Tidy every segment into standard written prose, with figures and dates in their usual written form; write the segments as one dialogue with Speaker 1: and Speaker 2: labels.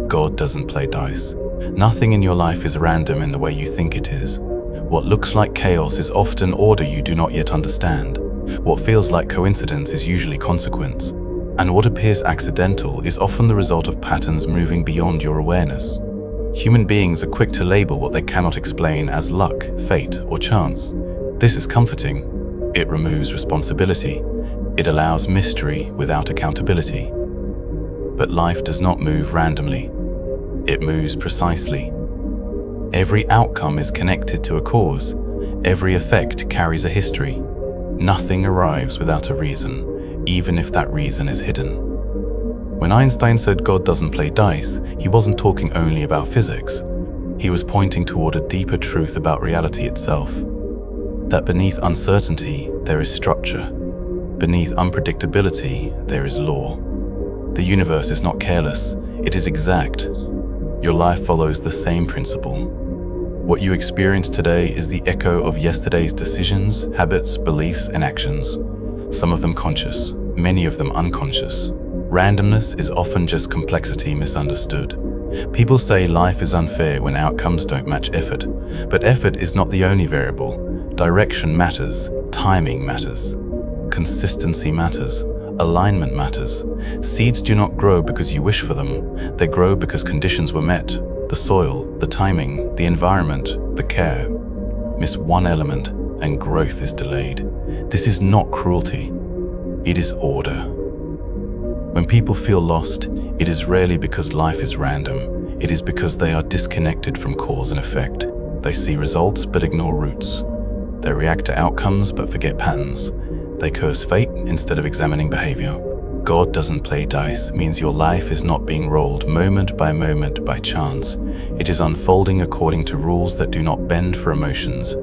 Speaker 1: God doesn't play dice. Nothing in your life is random in the way you think it is. What looks like chaos is often order you do not yet understand. What feels like coincidence is usually consequence. And what appears accidental is often the result of patterns moving beyond your awareness. Human beings are quick to label what they cannot explain as luck, fate, or chance. This is comforting. It removes responsibility. It allows mystery without accountability. But life does not move randomly. It moves precisely. Every outcome is connected to a cause. Every effect carries a history. Nothing arrives without a reason, even if that reason is hidden. When Einstein said God doesn't play dice, he wasn't talking only about physics. He was pointing toward a deeper truth about reality itself. That beneath uncertainty, there is structure. Beneath unpredictability, there is law. The universe is not careless, it is exact. Your life follows the same principle. What you experience today is the echo of yesterday's decisions, habits, beliefs, and actions. Some of them conscious, many of them unconscious. Randomness is often just complexity misunderstood. People say life is unfair when outcomes don't match effort, but effort is not the only variable. Direction matters, timing matters, consistency matters, alignment matters. Seeds do not grow because you wish for them. They grow because conditions were met. The soil, the timing, the environment, the care. Miss one element and growth is delayed. This is not cruelty. It is order. When people feel lost, it is rarely because life is random. It is because they are disconnected from cause and effect. They see results but ignore roots. They react to outcomes but forget patterns. They curse fate instead of examining behavior. God doesn't play dice means your life is not being rolled moment by chance. It is unfolding according to rules that do not bend for emotions.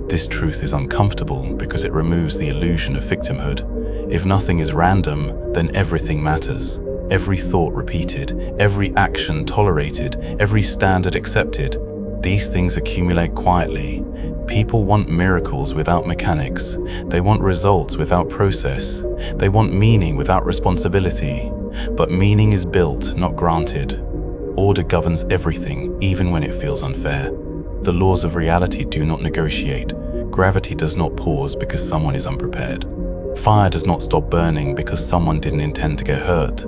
Speaker 1: This truth is uncomfortable because it removes the illusion of victimhood. If nothing is random, then everything matters. Every thought repeated, every action tolerated, every standard accepted. These things accumulate quietly. People want miracles without mechanics. They want results without process. They want meaning without responsibility. But meaning is built, not granted. Order governs everything, even when it feels unfair. The laws of reality do not negotiate. Gravity does not pause because someone is unprepared. Fire does not stop burning because someone didn't intend to get hurt.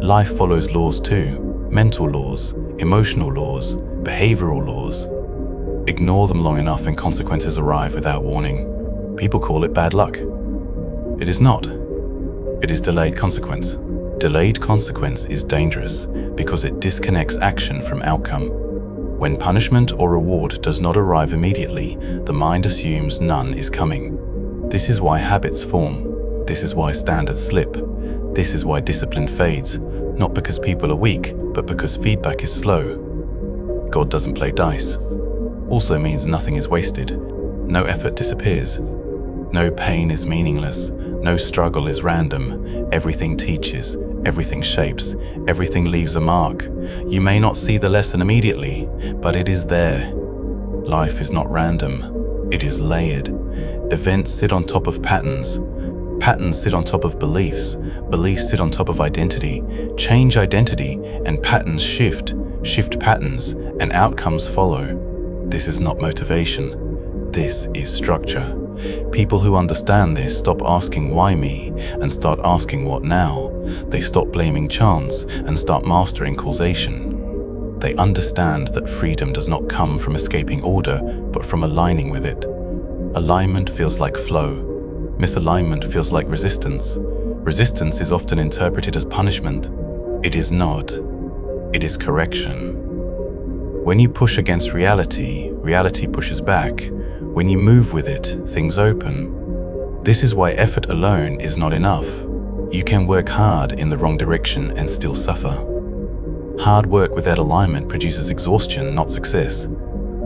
Speaker 1: Life follows laws too. Mental laws, emotional laws, behavioral laws. Ignore them long enough and consequences arrive without warning. People call it bad luck. It is not. It is delayed consequence. Delayed consequence is dangerous because it disconnects action from outcome. When punishment or reward does not arrive immediately, the mind assumes none is coming. This is why habits form. This is why standards slip. This is why discipline fades, not because people are weak, but because feedback is slow. God doesn't play dice also means nothing is wasted. No effort disappears. No pain is meaningless. No struggle is random. Everything teaches. Everything shapes. Everything leaves a mark. You may not see the lesson immediately, but it is there. Life is not random. It is layered. Events sit on top of patterns. Patterns sit on top of beliefs. Beliefs sit on top of identity. Change identity, and patterns shift. Shift patterns, and outcomes follow. This is not motivation. This is structure. People who understand this stop asking why me and start asking what now. They stop blaming chance and start mastering causation. They understand that freedom does not come from escaping order, but from aligning with it. Alignment feels like flow. Misalignment feels like resistance. Resistance is often interpreted as punishment. It is not. It is correction. When you push against reality, reality pushes back. When you move with it, things open. This is why effort alone is not enough. You can work hard in the wrong direction and still suffer. Hard work without alignment produces exhaustion, not success.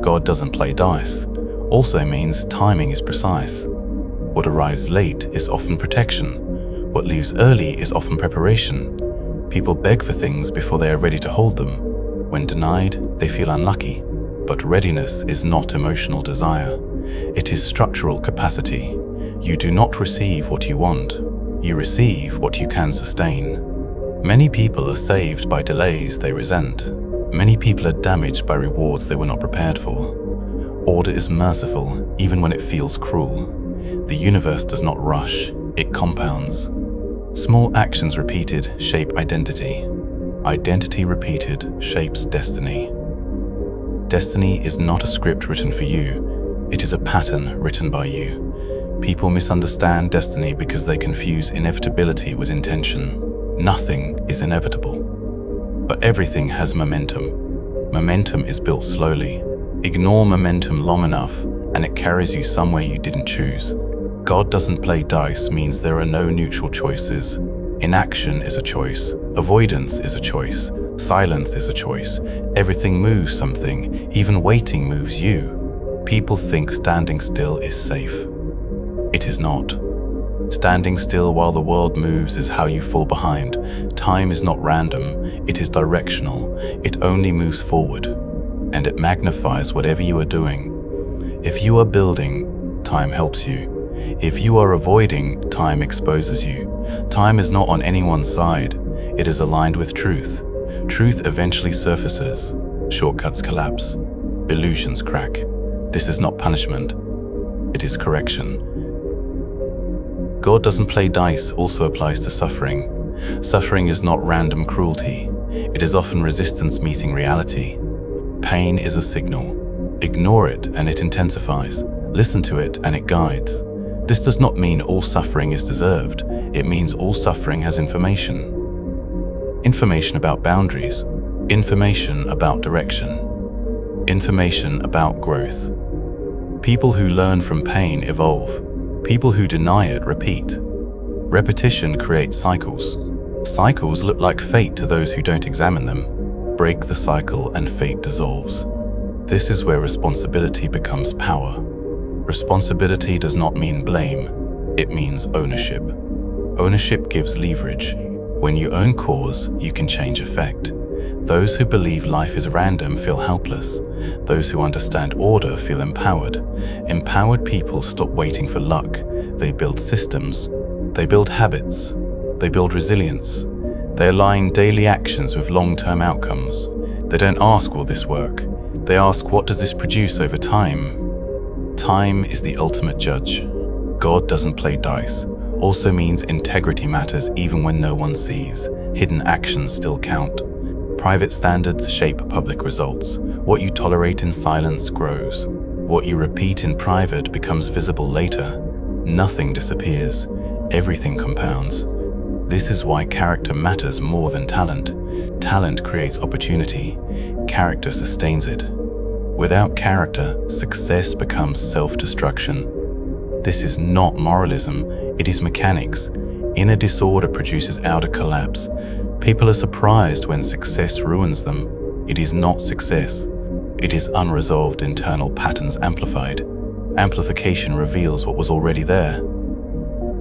Speaker 1: God doesn't play dice also means timing is precise. What arrives late is often protection. What leaves early is often preparation. People beg for things before they are ready to hold them. When denied, they feel unlucky. But readiness is not emotional desire. It is structural capacity. You do not receive what you want. You receive what you can sustain. Many people are saved by delays they resent. Many people are damaged by rewards they were not prepared for. Order is merciful, even when it feels cruel. The universe does not rush, it compounds. Small actions repeated shape identity. Identity repeated shapes destiny. Destiny is not a script written for you, it is a pattern written by you. People misunderstand destiny because they confuse inevitability with intention. Nothing is inevitable. But everything has momentum. Momentum is built slowly. Ignore momentum long enough, and it carries you somewhere you didn't choose. God doesn't play dice means there are no neutral choices. Inaction is a choice. Avoidance is a choice. Silence is a choice. Everything moves something. Even waiting moves you. People think standing still is safe. It is not. Standing still while the world moves is how you fall behind. Time is not random. It is directional. It only moves forward. And it magnifies whatever you are doing. If you are building, time helps you. If you are avoiding, time exposes you. Time is not on anyone's side. It is aligned with truth. Truth eventually surfaces. Shortcuts collapse. Illusions crack. This is not punishment. It is correction. God doesn't play dice also applies to suffering. Suffering is not random cruelty. It is often resistance meeting reality. Pain is a signal. Ignore it and it intensifies. Listen to it and it guides. This does not mean all suffering is deserved. It means all suffering has information. Information about boundaries. Information about direction. Information about growth. People who learn from pain evolve. People who deny it repeat. Repetition creates cycles. Cycles look like fate to those who don't examine them. Break the cycle and fate dissolves. This is where responsibility becomes power. Responsibility does not mean blame, it means ownership. Ownership gives leverage. When you own cause, you can change effect. Those who believe life is random feel helpless. Those who understand order feel empowered. Empowered people stop waiting for luck. They build systems. They build habits. They build resilience. They align daily actions with long-term outcomes. They don't ask, will this work? They ask, what does this produce over time? Time is the ultimate judge. God doesn't play dice. Also means integrity matters even when no one sees. Hidden actions still count. Private standards shape public results. What you tolerate in silence grows. What you repeat in private becomes visible later. Nothing disappears. Everything compounds. This is why character matters more than talent. Talent creates opportunity. Character sustains it. Without character, success becomes self-destruction. This is not moralism, it is mechanics. Inner disorder produces outer collapse. People are surprised when success ruins them. It is not success. It is unresolved internal patterns amplified. Amplification reveals what was already there.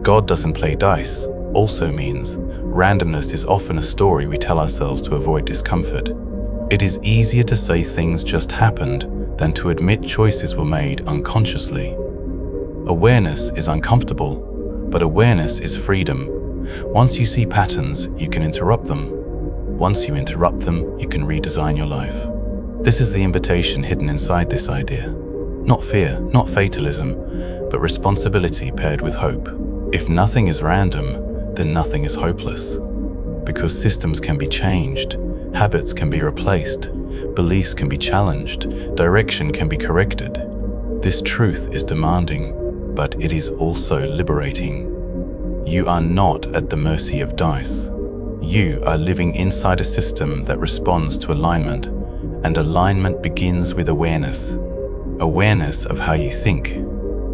Speaker 1: God doesn't play dice also means randomness is often a story we tell ourselves to avoid discomfort. It is easier to say things just happened than to admit choices were made unconsciously. Awareness is uncomfortable, but awareness is freedom. Once you see patterns, you can interrupt them. Once you interrupt them, you can redesign your life. This is the invitation hidden inside this idea. Not fear, not fatalism, but responsibility paired with hope. If nothing is random, then nothing is hopeless. Because systems can be changed, habits can be replaced, beliefs can be challenged, direction can be corrected. This truth is demanding, but it is also liberating. You are not at the mercy of dice. You are living inside a system that responds to alignment, and alignment begins with awareness. Awareness of how you think,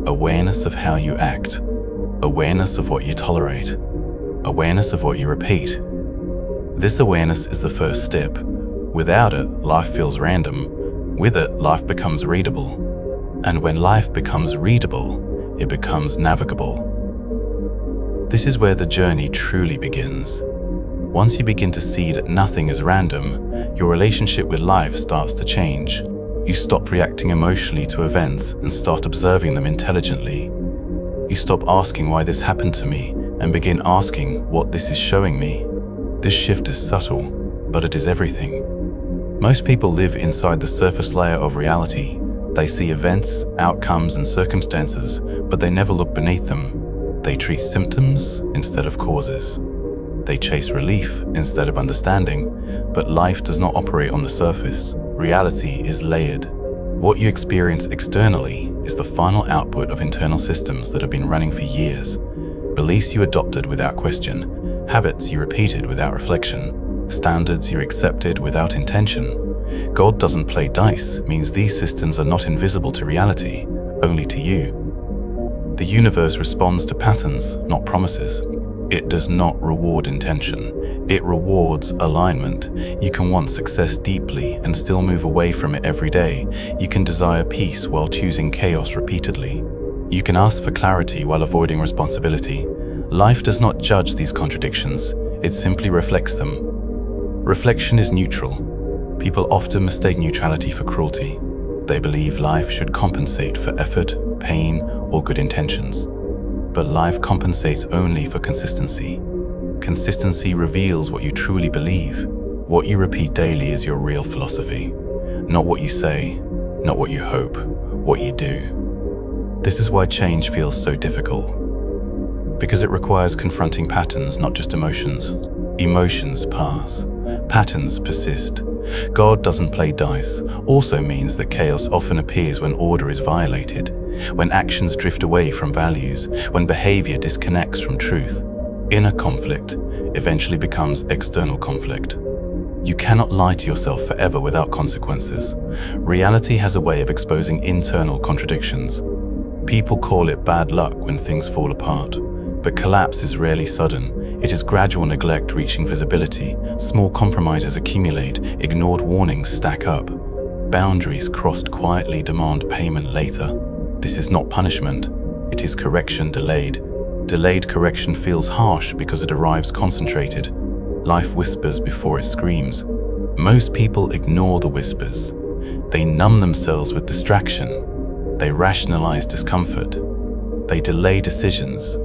Speaker 1: awareness of how you act, awareness of what you tolerate, awareness of what you repeat. This awareness is the first step. Without it, life feels random. With it, life becomes readable. And when life becomes readable, it becomes navigable. This is where the journey truly begins. Once you begin to see that nothing is random, your relationship with life starts to change. You stop reacting emotionally to events and start observing them intelligently. You stop asking why this happened to me and begin asking what this is showing me. This shift is subtle, but it is everything. Most people live inside the surface layer of reality. They see events, outcomes, and circumstances, but they never look beneath them. They treat symptoms instead of causes. They chase relief instead of understanding, but life does not operate on the surface. Reality is layered. What you experience externally is the final output of internal systems that have been running for years. Beliefs you adopted without question, habits you repeated without reflection, standards you accepted without intention. God doesn't play dice means these systems are not invisible to reality, only to you. The universe responds to patterns, not promises. It does not reward intention. It rewards alignment. You can want success deeply and still move away from it every day. You can desire peace while choosing chaos repeatedly. You can ask for clarity while avoiding responsibility. Life does not judge these contradictions. It simply reflects them. Reflection is neutral. People often mistake neutrality for cruelty. They believe life should compensate for effort, pain, or good intentions. But life compensates only for consistency. Consistency reveals what you truly believe. What you repeat daily is your real philosophy. Not what you say, not what you hope, what you do. This is why change feels so difficult. Because it requires confronting patterns, not just emotions. Emotions pass. Patterns persist. God doesn't play dice also means that chaos often appears when order is violated, when actions drift away from values, when behavior disconnects from truth. Inner conflict eventually becomes external conflict. You cannot lie to yourself forever without consequences. Reality has a way of exposing internal contradictions. People call it bad luck when things fall apart, but collapse is rarely sudden. It is gradual neglect reaching visibility. Small compromises accumulate, ignored warnings stack up. Boundaries crossed quietly demand payment later. This is not punishment, it is correction delayed. Delayed correction feels harsh because it arrives concentrated. Life whispers before it screams. Most people ignore the whispers. They numb themselves with distraction. They rationalize discomfort. They delay decisions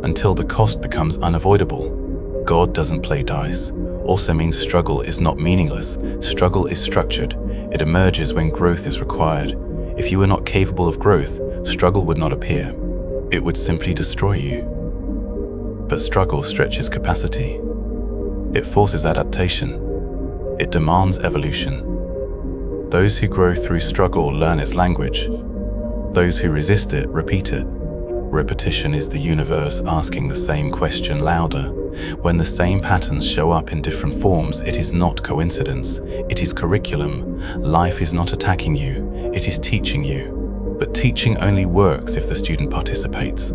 Speaker 1: until the cost becomes unavoidable. God doesn't play dice also means struggle is not meaningless. Struggle is structured. It emerges when growth is required. If you were not capable of growth, struggle would not appear. It would simply destroy you. But struggle stretches capacity. It forces adaptation. It demands evolution. Those who grow through struggle learn its language. Those who resist it repeat it. Repetition is the universe asking the same question louder. When the same patterns show up in different forms, it is not coincidence. It is curriculum. Life is not attacking you. It is teaching you. But teaching only works if the student participates.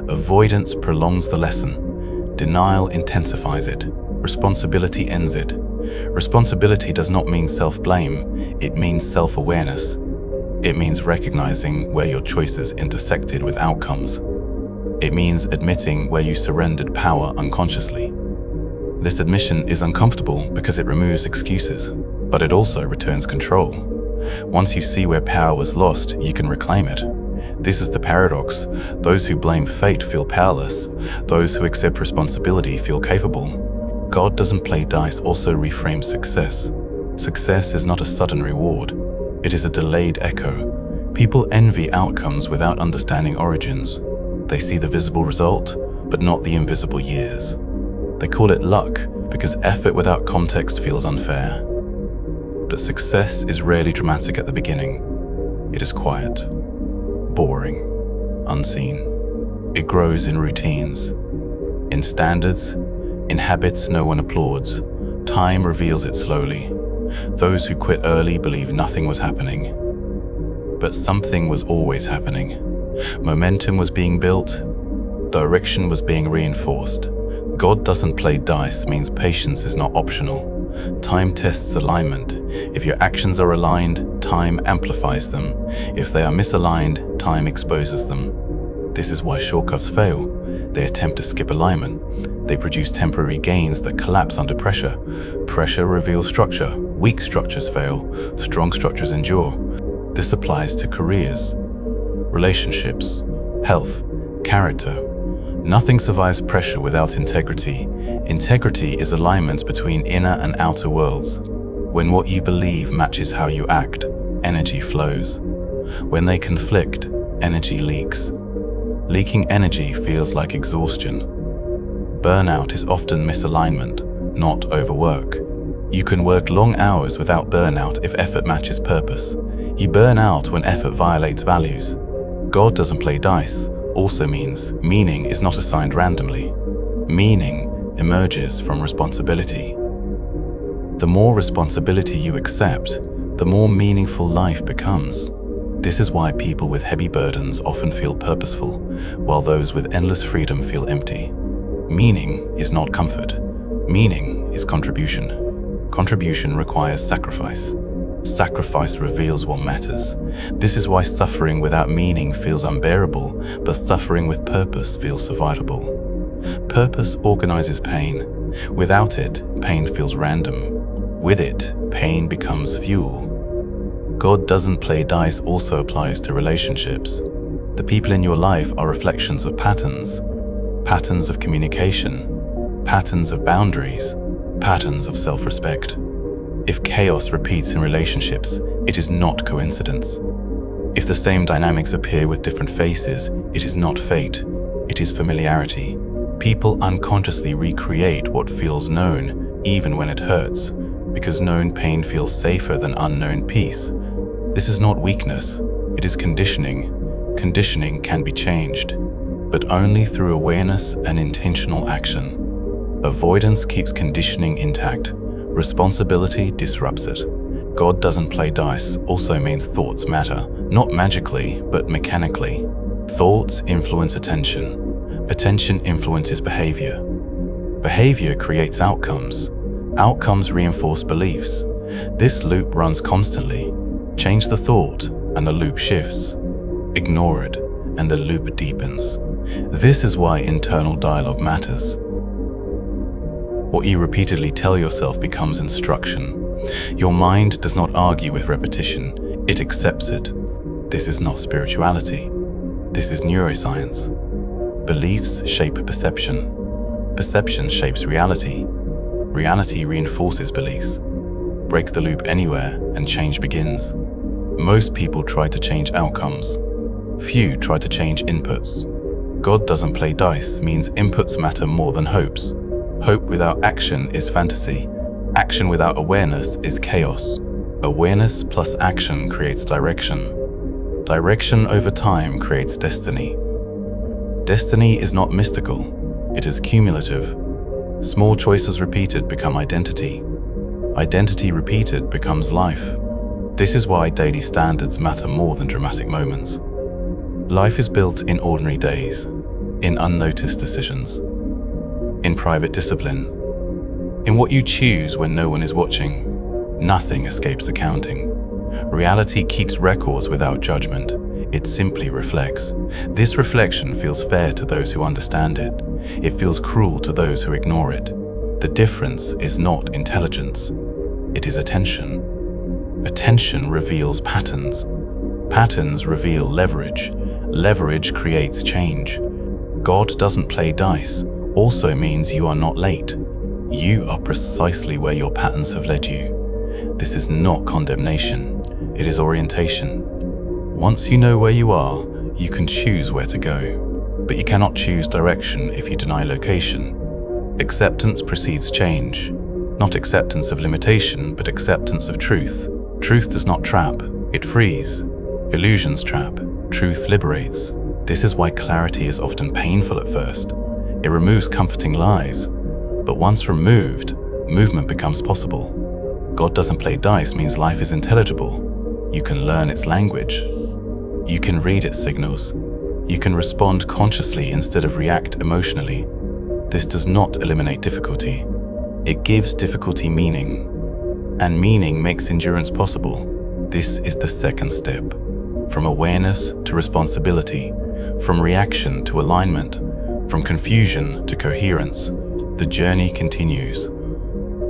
Speaker 1: Avoidance prolongs the lesson. Denial intensifies it. Responsibility ends it. Responsibility does not mean self-blame. It means self-awareness. It means recognizing where your choices intersected with outcomes. It means admitting where you surrendered power unconsciously. This admission is uncomfortable because it removes excuses, but it also returns control. Once you see where power was lost, you can reclaim it. This is the paradox. Those who blame fate feel powerless. Those who accept responsibility feel capable. God doesn't play dice also reframes success. Success is not a sudden reward. It is a delayed echo. People envy outcomes without understanding origins. They see the visible result, but not the invisible years. They call it luck because effort without context feels unfair. But success is rarely dramatic at the beginning. It is quiet, boring, unseen. It grows in routines, in standards, in habits no one applauds. Time reveals it slowly. Those who quit early believe nothing was happening. But something was always happening. Momentum was being built. Direction was being reinforced. God doesn't play dice means patience is not optional. Time tests alignment. If your actions are aligned, time amplifies them. If they are misaligned, time exposes them. This is why shortcuts fail. They attempt to skip alignment. They produce temporary gains that collapse under pressure. Pressure reveals structure. Weak structures fail. Strong structures endure. This applies to careers, relationships, health, character. Nothing survives pressure without integrity. Integrity is alignment between inner and outer worlds. When what you believe matches how you act, energy flows. When they conflict, energy leaks. Leaking energy feels like exhaustion. Burnout is often misalignment, not overwork. You can work long hours without burnout if effort matches purpose. You burn out when effort violates values. God doesn't play dice also means meaning is not assigned randomly. Meaning emerges from responsibility. The more responsibility you accept, the more meaningful life becomes. This is why people with heavy burdens often feel purposeful, while those with endless freedom feel empty. Meaning is not comfort. Meaning is contribution. Contribution requires sacrifice. Sacrifice reveals what matters. This is why suffering without meaning feels unbearable, but suffering with purpose feels survivable. Purpose organizes pain. Without it, pain feels random. With it, pain becomes fuel. God doesn't play dice also applies to relationships. The people in your life are reflections of patterns. Patterns of communication. Patterns of boundaries. Patterns of self-respect. If chaos repeats in relationships, it is not coincidence. If the same dynamics appear with different faces, it is not fate, it is familiarity. People unconsciously recreate what feels known, even when it hurts, because known pain feels safer than unknown peace. This is not weakness, it is conditioning. Conditioning can be changed, but only through awareness and intentional action. Avoidance keeps conditioning intact. Responsibility disrupts it. God doesn't play dice also means thoughts matter, not magically, but mechanically. Thoughts influence attention. Attention influences behavior. Behavior creates outcomes. Outcomes reinforce beliefs. This loop runs constantly. Change the thought, and the loop shifts. Ignore it, and the loop deepens. This is why internal dialogue matters. What you repeatedly tell yourself becomes instruction. Your mind does not argue with repetition, it accepts it. This is not spirituality. This is neuroscience. Beliefs shape perception. Perception shapes reality. Reality reinforces beliefs. Break the loop anywhere and change begins. Most people try to change outcomes. Few try to change inputs. God doesn't play dice means inputs matter more than hopes. Hope without action is fantasy. Action without awareness is chaos. Awareness plus action creates direction. Direction over time creates destiny. Destiny is not mystical, it is cumulative. Small choices repeated become identity. Identity repeated becomes life. This is why daily standards matter more than dramatic moments. Life is built in ordinary days, in unnoticed decisions, in private discipline, in what you choose when no one is watching. Nothing escapes accounting. Reality keeps records without judgment. It simply reflects. This reflection feels fair to those who understand it. It feels cruel to those who ignore it. The difference is not intelligence. It is attention. Attention reveals patterns. Patterns reveal leverage. Leverage creates change. God doesn't play dice also means you are not late. You are precisely where your patterns have led you. This is not condemnation, it is orientation. Once you know where you are, you can choose where to go. But you cannot choose direction if you deny location. Acceptance precedes change. Not acceptance of limitation, but acceptance of truth. Truth does not trap, it frees. Illusions trap, truth liberates. This is why clarity is often painful at first. It removes comforting lies. But once removed, movement becomes possible. God doesn't play dice means life is intelligible. You can learn its language. You can read its signals. You can respond consciously instead of react emotionally. This does not eliminate difficulty. It gives difficulty meaning. And meaning makes endurance possible. This is the second step. From awareness to responsibility. From reaction to alignment. From confusion to coherence. The journey continues.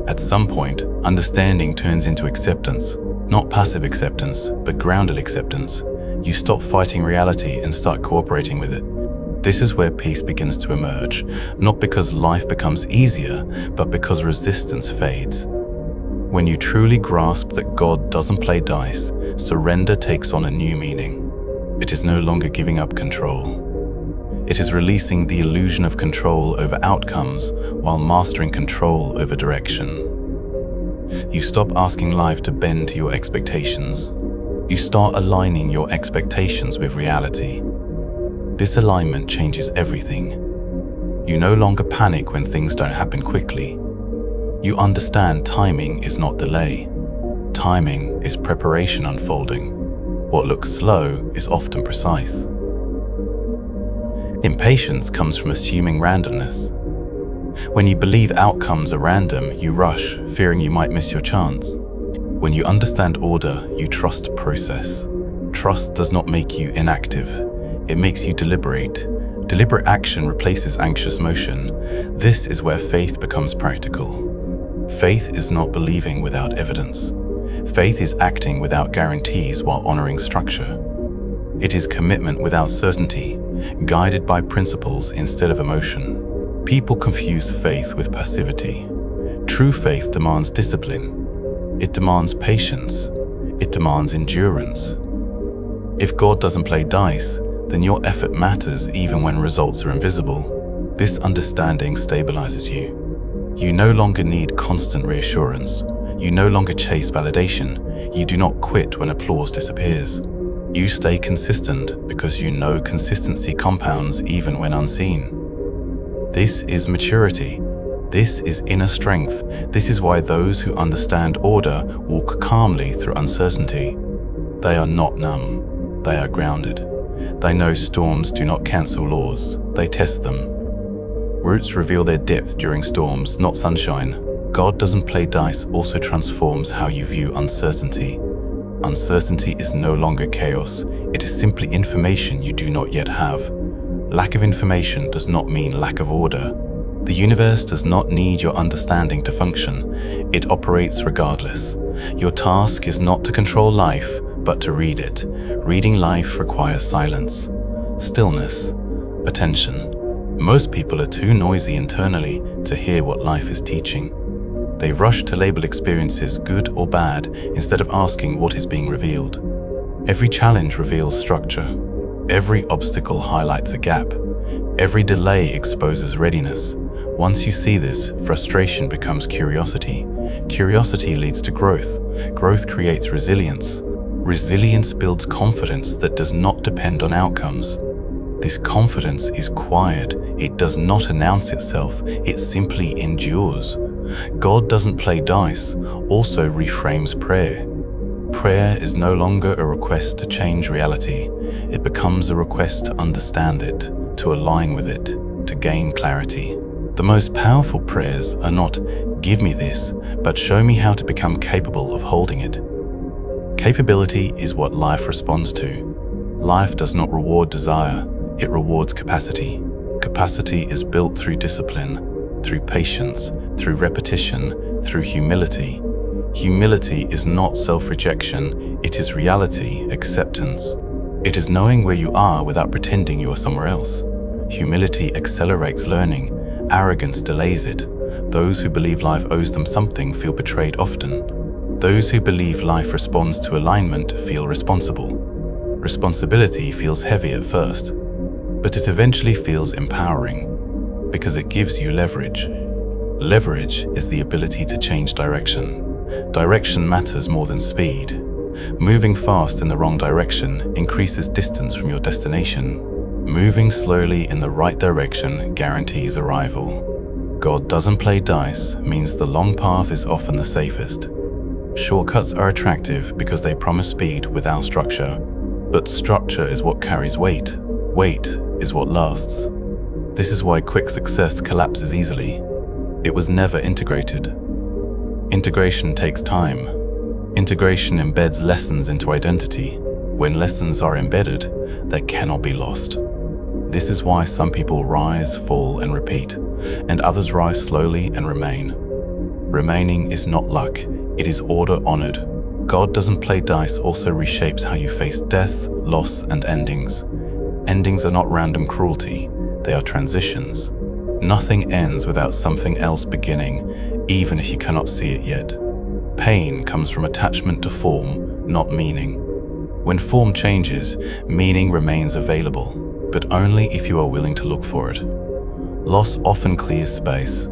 Speaker 1: At some point, understanding turns into acceptance. Not passive acceptance, but grounded acceptance. You stop fighting reality and start cooperating with it. This is where peace begins to emerge, not because life becomes easier, but because resistance fades. When you truly grasp that God doesn't play dice, surrender takes on a new meaning. It is no longer giving up control. It is releasing the illusion of control over outcomes while mastering control over direction. You stop asking life to bend to your expectations. You start aligning your expectations with reality. This alignment changes everything. You no longer panic when things don't happen quickly. You understand timing is not delay. Timing is preparation unfolding. What looks slow is often precise. Impatience comes from assuming randomness. When you believe outcomes are random, you rush, fearing you might miss your chance. When you understand order, you trust process. Trust does not make you inactive. It makes you deliberate. Deliberate action replaces anxious motion. This is where faith becomes practical. Faith is not believing without evidence. Faith is acting without guarantees while honoring structure. It is commitment without certainty, guided by principles instead of emotion. People confuse faith with passivity. True faith demands discipline. It demands patience. It demands endurance. If God doesn't play dice, then your effort matters even when results are invisible. This understanding stabilizes you. You no longer need constant reassurance. You no longer chase validation. You do not quit when applause disappears. You stay consistent because you know consistency compounds even when unseen. This is maturity. This is inner strength. This is why those who understand order walk calmly through uncertainty. They are not numb. They are grounded. They know storms do not cancel laws. They test them. Roots reveal their depth during storms, not sunshine. God doesn't play dice also transforms how you view uncertainty. Uncertainty is no longer chaos. It is simply information you do not yet have. Lack of information does not mean lack of order. The universe does not need your understanding to function. It operates regardless. Your task is not to control life, but to read it. Reading life requires silence, stillness, attention. Most people are too noisy internally to hear what life is teaching. They rush to label experiences good or bad instead of asking what is being revealed. Every challenge reveals structure. Every obstacle highlights a gap. Every delay exposes readiness. Once you see this, frustration becomes curiosity. Curiosity leads to growth. Growth creates resilience. Resilience builds confidence that does not depend on outcomes. This confidence is quiet. It does not announce itself. It simply endures. God doesn't play dice, also reframes prayer. Prayer is no longer a request to change reality. It becomes a request to understand it, to align with it, to gain clarity. The most powerful prayers are not, "Give me this," but "Show me how to become capable of holding it." Capability is what life responds to. Life does not reward desire, it rewards capacity. Capacity is built through discipline, through patience, through repetition, through humility. Humility is not self-rejection, it is reality, acceptance. It is knowing where you are without pretending you are somewhere else. Humility accelerates learning, arrogance delays it. Those who believe life owes them something feel betrayed often. Those who believe life responds to alignment feel responsible. Responsibility feels heavy at first, but it eventually feels empowering because it gives you leverage. Leverage is the ability to change direction. Direction matters more than speed. Moving fast in the wrong direction increases distance from your destination. Moving slowly in the right direction guarantees arrival. God doesn't play dice means the long path is often the safest. Shortcuts are attractive because they promise speed without structure, but structure is what carries weight. Weight is what lasts. This is why quick success collapses easily. It was never integrated. Integration takes time. Integration embeds lessons into identity. When lessons are embedded, they cannot be lost. This is why some people rise, fall, and repeat, and others rise slowly and remain. Remaining is not luck, it is order honored. God doesn't play dice also reshapes how you face death, loss, and endings. Endings are not random cruelty, they are transitions. Nothing ends without something else beginning, even if you cannot see it yet. Pain comes from attachment to form, not meaning. When form changes, meaning remains available, but only if you are willing to look for it. Loss often clears space.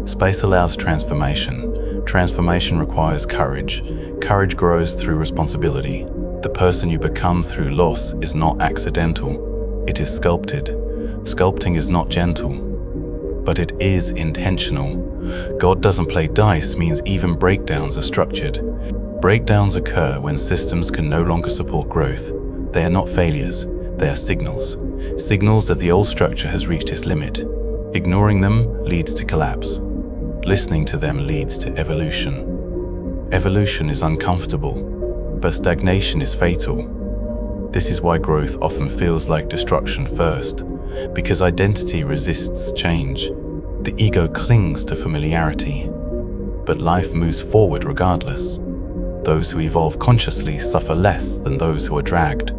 Speaker 1: Space allows transformation. Transformation requires courage. Courage grows through responsibility. The person you become through loss is not accidental. It is sculpted. Sculpting is not gentle, but it is intentional. God doesn't play dice means even breakdowns are structured. Breakdowns occur when systems can no longer support growth. They are not failures, they are signals. Signals that the old structure has reached its limit. Ignoring them leads to collapse. Listening to them leads to evolution. Evolution is uncomfortable, but stagnation is fatal. This is why growth often feels like destruction first, because identity resists change. The ego clings to familiarity, but life moves forward regardless. Those who evolve consciously suffer less than those who are dragged.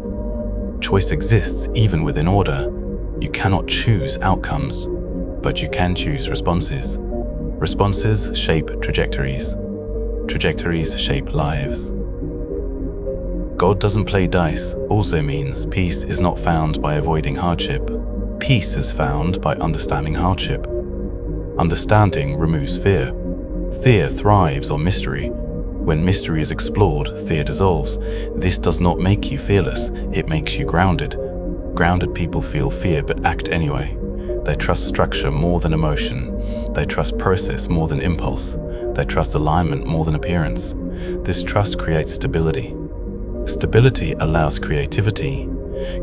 Speaker 1: Choice exists even within order. You cannot choose outcomes, but you can choose responses. Responses shape trajectories. Trajectories shape lives. God doesn't play dice also means peace is not found by avoiding hardship. Peace is found by understanding hardship. Understanding removes fear. Fear thrives on mystery. When mystery is explored, fear dissolves. This does not make you fearless, it makes you grounded. Grounded people feel fear but act anyway. They trust structure more than emotion. They trust process more than impulse. They trust alignment more than appearance. This trust creates stability. Stability allows creativity.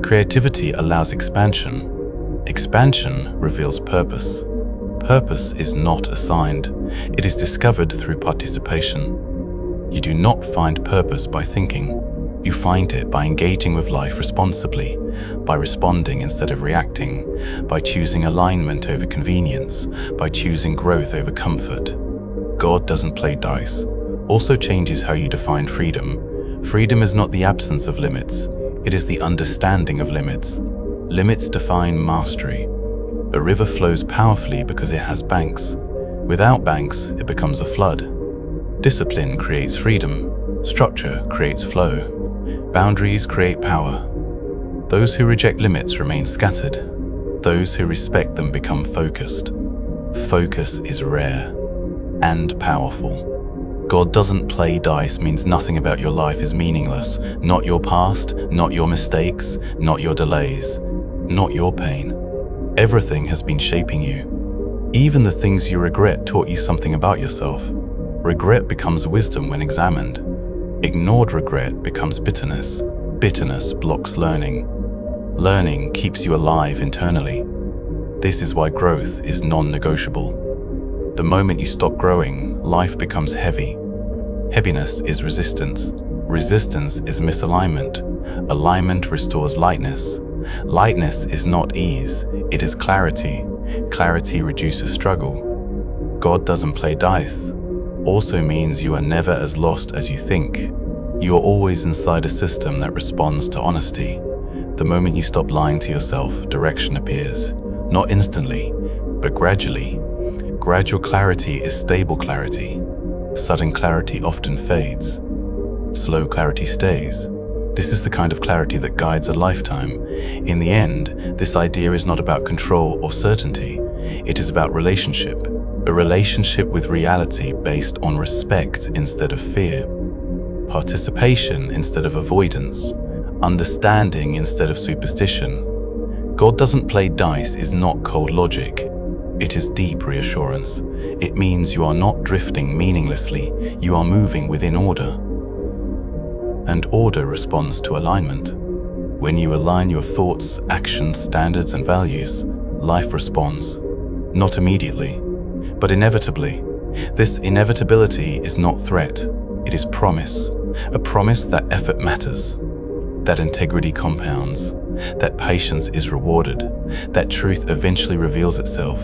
Speaker 1: Creativity allows expansion. Expansion reveals purpose. Purpose is not assigned. It is discovered through participation. You do not find purpose by thinking. You find it by engaging with life responsibly, by responding instead of reacting, by choosing alignment over convenience, by choosing growth over comfort. God doesn't play dice. Also changes how you define freedom. Freedom is not the absence of limits. It is the understanding of limits. Limits define mastery. A river flows powerfully because it has banks. Without banks, it becomes a flood. Discipline creates freedom. Structure creates flow. Boundaries create power. Those who reject limits remain scattered. Those who respect them become focused. Focus is rare and powerful. God doesn't play dice means nothing about your life is meaningless. Not your past, not your mistakes, not your delays, not your pain. Everything has been shaping you. Even the things you regret taught you something about yourself. Regret becomes wisdom when examined. Ignored regret becomes bitterness. Bitterness blocks learning. Learning keeps you alive internally. This is why growth is non-negotiable. The moment you stop growing, life becomes heavy. Heaviness is resistance. Resistance is misalignment. Alignment restores lightness. Lightness is not ease, it is clarity. Clarity reduces struggle. God doesn't play dice also means you are never as lost as you think. You are always inside a system that responds to honesty. The moment you stop lying to yourself, direction appears. Not instantly, but gradually. Gradual clarity is stable clarity. Sudden clarity often fades. Slow clarity stays. This is the kind of clarity that guides a lifetime. In the end, this idea is not about control or certainty. It is about relationship. A relationship with reality based on respect instead of fear. Participation instead of avoidance. Understanding instead of superstition. God doesn't play dice is not cold logic. It is deep reassurance. It means you are not drifting meaninglessly. You are moving within order. And order responds to alignment. When you align your thoughts, actions, standards, and values, life responds. Not immediately, but inevitably. This inevitability is not threat, it is promise. A promise that effort matters, that integrity compounds, that patience is rewarded, that truth eventually reveals itself,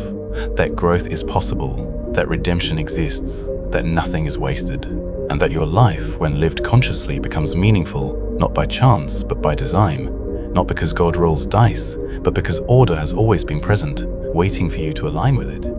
Speaker 1: that growth is possible, that redemption exists, that nothing is wasted, and that your life, when lived consciously, becomes meaningful, not by chance, but by design. Not because God rolls dice, but because order has always been present, waiting for you to align with it.